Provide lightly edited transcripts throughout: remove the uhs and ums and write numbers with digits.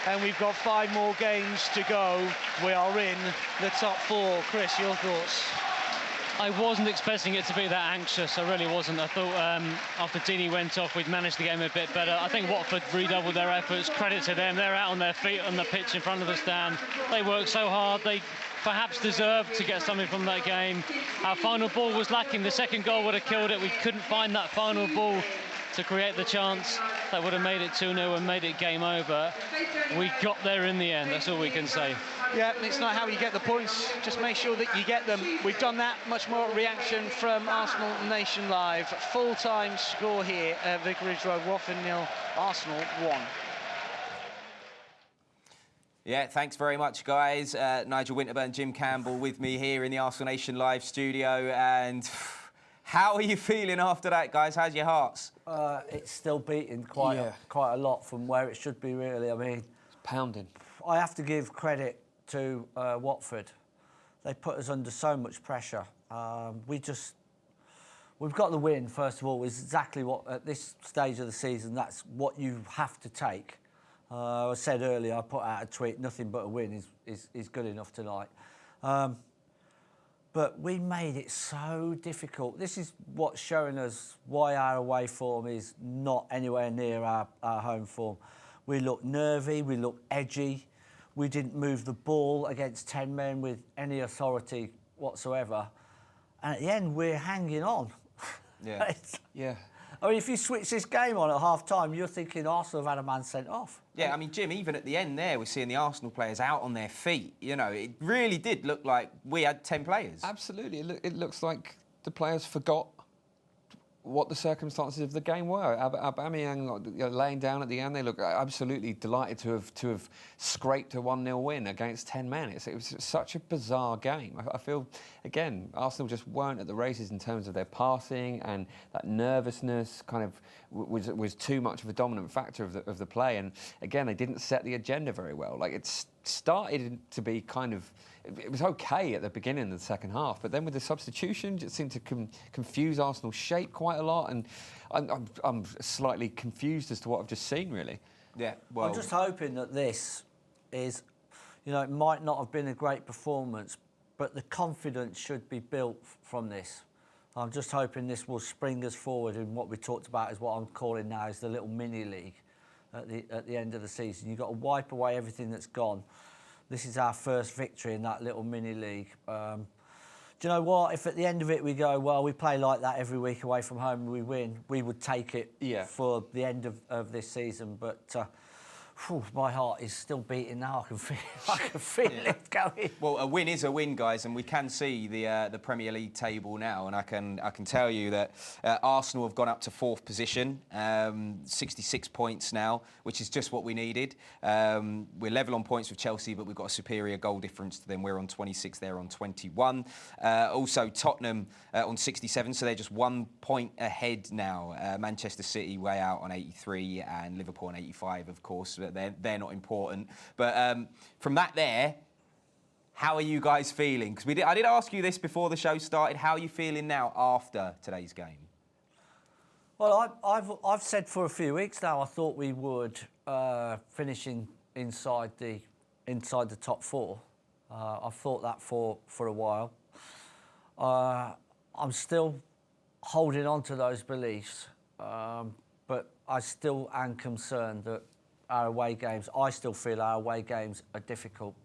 and we've got 5 more games to go. We are in the top 4. Chris, your thoughts? I wasn't expecting it to be that anxious. I really wasn't. I thought after Deeney went off, we'd managed the game a bit better. I think Watford redoubled their efforts. Credit to them. They're out on their feet on the pitch in front of the stand. They worked so hard. They perhaps deserved to get something from that game. Our final ball was lacking. The second goal would have killed it. We couldn't find that final ball to create the chance that would have made it 2-0 and made it game over. We got there in the end. That's all we can say. Yeah, it's not how you get the points, just make sure that you get them. We've done that. Much more reaction from Arsenal Nation Live. Full-time score here at Vicarage Road. Watford 0, Arsenal 1. Yeah, thanks very much, guys. Nigel Winterburn, Jim Campbell with me here in the Arsenal Nation Live studio. And how are you feeling after that, guys? How's your hearts? It's still beating quite a lot from where it should be, really. I mean, it's pounding. I have to give credit to Watford. They put us under so much pressure. We've got the win, first of all, is exactly what, at this stage of the season, that's what you have to take. I said earlier, I put out a tweet, nothing but a win is good enough tonight. But we made it so difficult. This is what's showing us why our away form is not anywhere near our home form. We look nervy, we look edgy. We didn't move the ball against 10 men with any authority whatsoever. And at the end, we're hanging on. Yeah. Yeah. I mean, if you switch this game on at half-time, you're thinking Arsenal have had a man sent off. Yeah, I mean, Jim, even at the end there, we're seeing the Arsenal players out on their feet. You know, it really did look like we had 10 players. Absolutely. It looks like the players forgot what the circumstances of the game were. Aubameyang laying down at the end, they look absolutely delighted to have scraped a 1-0 win against 10 men. It was such a bizarre game. I feel, again, Arsenal just weren't at the races in terms of their passing, and that nervousness kind of was too much of a dominant factor of the play. And again, they didn't set the agenda very well. Like, it started to be kind of, it was okay at the beginning of the second half, but then with the substitutions, it seemed to confuse Arsenal's shape quite a lot, and I'm slightly confused as to what I've just seen, really. Yeah, well, I'm just hoping that this is, you know, it might not have been a great performance, but the confidence should be built from this. I'm just hoping this will spring us forward in what we talked about, is what I'm calling now is the little mini league at the end of the season. You've got to wipe away everything that's gone. This is our first victory in that little mini league. Do you know what? If at the end of it we go, well, we play like that every week away from home and we win, we would take it for the end of this season. But my heart is still beating now. I can feel it going. Well, a win is a win, guys, and we can see the Premier League table now, and I can tell you that Arsenal have gone up to 4th position, 66 points now, which is just what we needed. We're level on points with Chelsea, but we've got a superior goal difference to them. We're on 26, they're on 21. Also, Tottenham on 67, so they're just 1 point ahead now. Manchester City way out on 83, and Liverpool on 85, of course. They're not important. But from that there, how are you guys feeling? Because I did ask you this before the show started. How are you feeling now after today's game? Well, I've said for a few weeks now I thought we would finish inside the top 4. I've thought that for a while. I'm still holding on to those beliefs, but I still am concerned that our away games, I still feel our away games are difficult.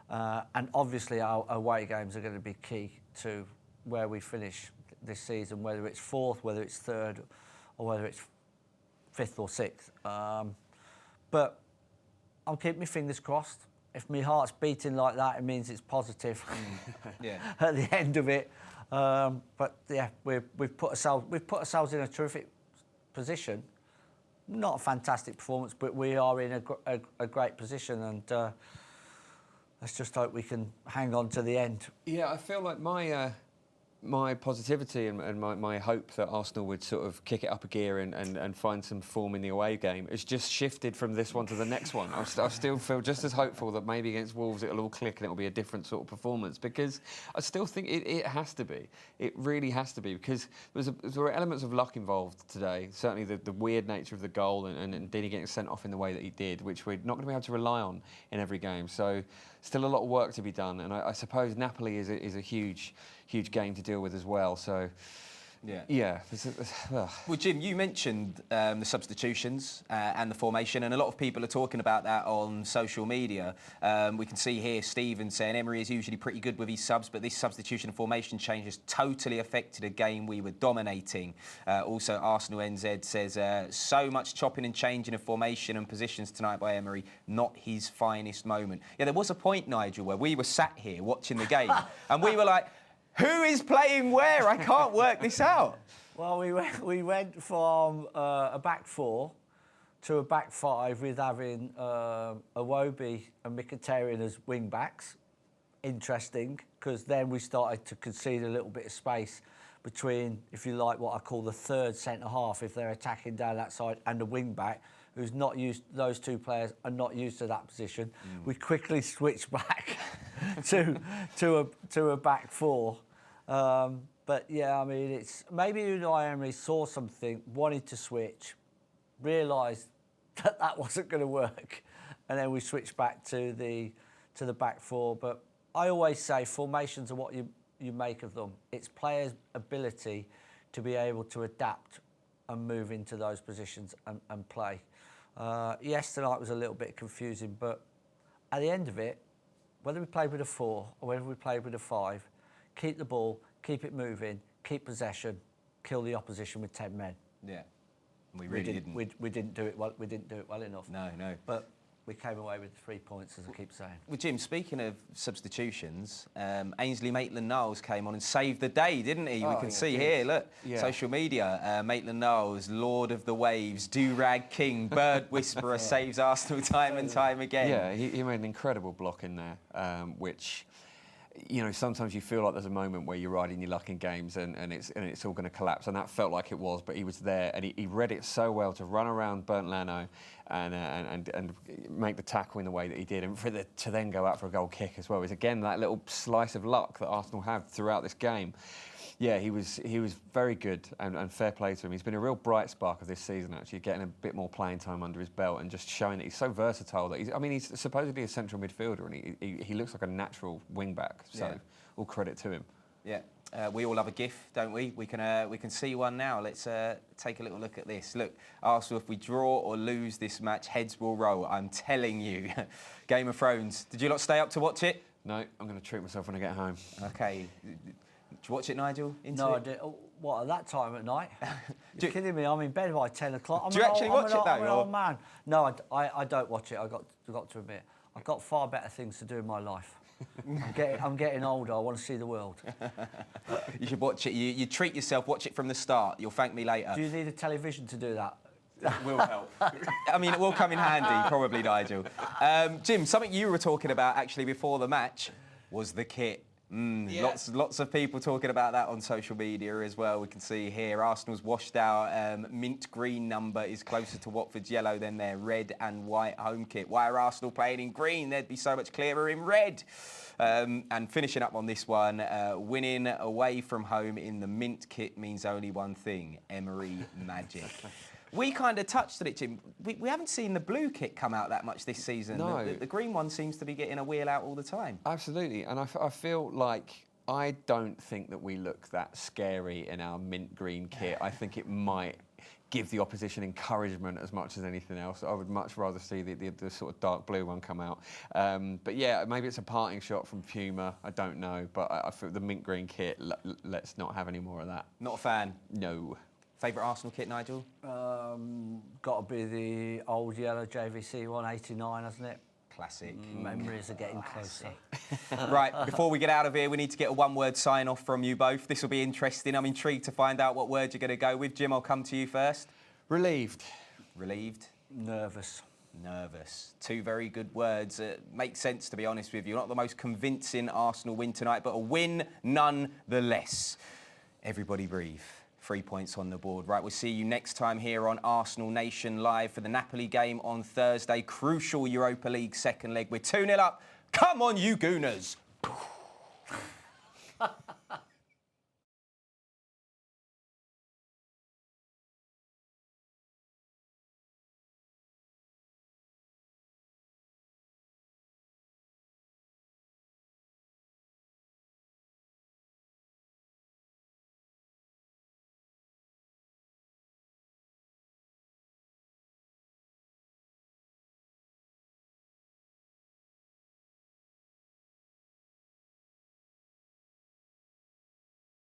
And obviously our away games are going to be key to where we finish this season, whether it's 4th, whether it's 3rd, or whether it's 5th or 6th. But I'll keep my fingers crossed. If my heart's beating like that, it means it's positive at the end of it. But yeah, we've put ourselves in a terrific position. Not a fantastic performance, but we are in a great position, and let's just hope we can hang on to the end. Yeah, I feel like my my positivity and my hope that Arsenal would sort of kick it up a gear and find some form in the away game has just shifted from this one to the next one. I still feel just as hopeful that maybe against Wolves it'll all click and it'll be a different sort of performance, because I still think it has to be. It really has to be, because there were elements of luck involved today. Certainly the weird nature of the goal and Deeney getting sent off in the way that he did, which we're not going to be able to rely on in every game. So still a lot of work to be done, and I suppose Napoli is a huge game to deal with as well. So, yeah. Well, Jim, you mentioned the substitutions and the formation, and a lot of people are talking about that on social media. We can see here Stephen saying Emery is usually pretty good with his subs, but this substitution and formation change has totally affected a game we were dominating. Also, Arsenal NZ says so much chopping and changing of formation and positions tonight by Emery, not his finest moment. Yeah, there was a point, Nigel, where we were sat here watching the game, and we were like, who is playing where? I can't work this out. Well, we went from a back four to a back five with having Iwobi and Mkhitaryan as wing backs. Interesting, because then we started to concede a little bit of space between, if you like, what I call the third centre half, if they're attacking down that side, and the wing back, who's not used. Those two players are not used to that position. We quickly switched back to a back four. But yeah, I mean, it's maybe Unai Emery saw something, wanted to switch, realised that wasn't going to work, and then we switched back to the back four. But I always say formations are what you make of them. It's players' ability to be able to adapt and move into those positions and play. Yes, tonight was a little bit confusing, but at the end of it, whether we played with a 4 or whether we played with a 5, keep the ball, keep it moving, keep possession, kill the opposition with 10 men. Yeah, we really didn't. We didn't do it well. We didn't do it well enough. No. But we came away with 3 points, as I keep saying. Well, Jim, speaking of substitutions, Ainsley Maitland-Niles came on and saved the day, didn't he? We can see here, look, social media, Maitland-Niles, Lord of the Waves, Do-Rag King, Bird Whisperer, saves Arsenal time and time again. Yeah, he made an incredible block in there, which, you know, sometimes you feel like there's a moment where you're riding your luck in games and it's all going to collapse, and that felt like it was, but he was there and he read it so well to run around Bernd Leno and make the tackle in the way that he did, and to then go out for a goal kick as well is again that little slice of luck that Arsenal have throughout this game. Yeah, he was very good and fair play to him. He's been a real bright spark of this season, actually, getting a bit more playing time under his belt and just showing that he's so versatile that he's supposedly a central midfielder and he looks like a natural wing back. So all credit to him. Yeah, we all have a GIF, don't we? We can see one now. Let's take a little look at this. Look, Arsenal, if we draw or lose this match, heads will roll. I'm telling you. Game of Thrones. Did you lot stay up to watch it? No, I'm going to treat myself when I get home. Okay. Did you watch it, Nigel? No, I did. What, at that time at night? You're kidding me? I'm in bed by 10 o'clock. Do you actually watch it, though? I'm an old man. No, I don't watch it. I got to admit. I've got far better things to do in my life. I'm getting older. I want to see the world. You should watch it. You treat yourself. Watch it from the start. You'll thank me later. Do you need a television to do that? That will help. I mean, it will come in handy, probably, Nigel. Jim, something you were talking about, actually, before the match was the kit. Lots of people talking about that on social media as well. We can see here Arsenal's washed out mint green number is closer to Watford's yellow than their red and white home kit. Why are Arsenal playing in green? They'd be so much clearer in red. And finishing up on this one, winning away from home in the mint kit means only one thing: Emery magic. We kind of touched on it, Jim. We haven't seen the blue kit come out that much this season. No. The green one seems to be getting a wheel out all the time. Absolutely, and I feel like I don't think that we look that scary in our mint green kit. I think it might give the opposition encouragement as much as anything else. I would much rather see the sort of dark blue one come out. But yeah, maybe it's a parting shot from Puma. I don't know, but I feel the mint green kit, let's not have any more of that. Not a fan? No. Favourite Arsenal kit, Nigel? Got to be the old yellow JVC 189, hasn't it? Classic. Memories are getting closer. Right, before we get out of here, we need to get a one-word sign-off from you both. This will be interesting. I'm intrigued to find out what word you're going to go with. Jim, I'll come to you first. Relieved. Relieved? Nervous. Nervous. Two very good words. Makes sense, to be honest with you. Not the most convincing Arsenal win tonight, but a win nonetheless. Everybody breathe. 3 points on the board. Right, we'll see you next time here on Arsenal Nation Live for the Napoli game on Thursday. Crucial Europa League second leg. We're 2-0 up. Come on, you Gooners.